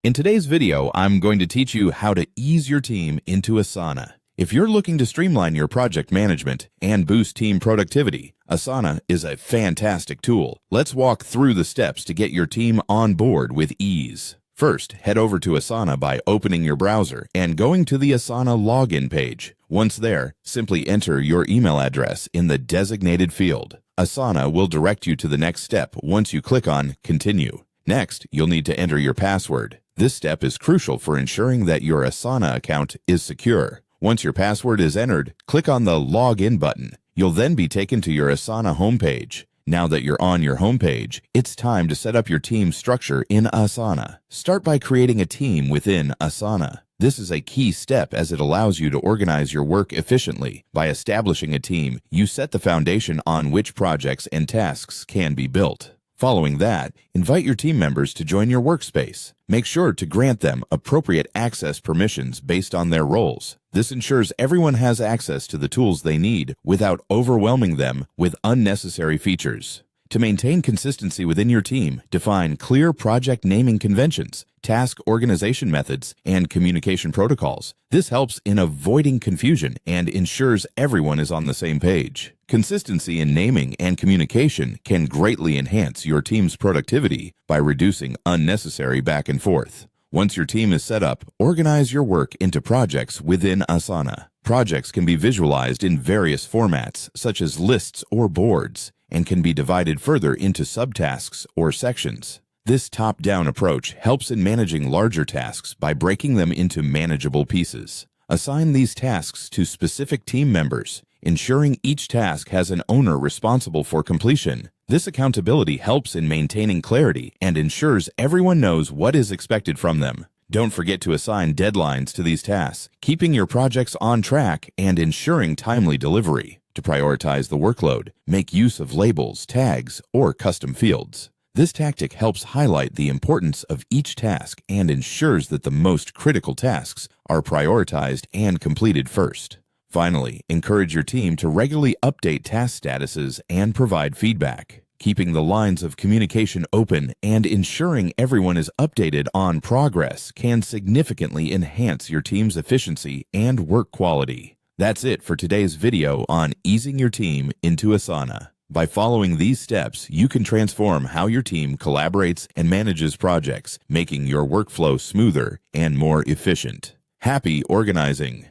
In today's video, I'm going to teach you how to ease your team into Asana. If you're looking to streamline your project management and boost team productivity, Asana is a fantastic tool. Let's walk through the steps to get your team on board with ease. First, head over to Asana by opening your browser and going to the Asana login page. Once there, simply enter your email address in the designated field. Asana will direct you to the next step once you click on Continue. Next, you'll need to enter your password. This step is crucial for ensuring that your Asana account is secure. Once your password is entered, click on the Login button. You'll then be taken to your Asana homepage. Now that you're on your homepage, it's time to set up your team structure in Asana. Start by creating a team within Asana. This is a key step as it allows you to organize your work efficiently. By establishing a team, you set the foundation on which projects and tasks can be built. Following that, invite your team members to join your workspace. Make sure to grant them appropriate access permissions based on their roles. This ensures everyone has access to the tools they need without overwhelming them with unnecessary features. To maintain consistency within your team, define clear project naming conventions, task organization methods, and communication protocols. This helps in avoiding confusion and ensures everyone is on the same page. Consistency in naming and communication can greatly enhance your team's productivity by reducing unnecessary back and forth. Once your team is set up, organize your work into projects within Asana. Projects can be visualized in various formats, such as lists or boards, and can be divided further into subtasks or sections. This top-down approach helps in managing larger tasks by breaking them into manageable pieces. Assign these tasks to specific team members, ensuring each task has an owner responsible for completion. This accountability helps in maintaining clarity and ensures everyone knows what is expected from them. Don't forget to assign deadlines to these tasks, keeping your projects on track and ensuring timely delivery. To prioritize the workload, make use of labels, tags, or custom fields. This tactic helps highlight the importance of each task and ensures that the most critical tasks are prioritized and completed first. Finally, encourage your team to regularly update task statuses and provide feedback. Keeping the lines of communication open and ensuring everyone is updated on progress can significantly enhance your team's efficiency and work quality. That's it for today's video on easing your team into Asana. By following these steps, you can transform how your team collaborates and manages projects, making your workflow smoother and more efficient. Happy organizing!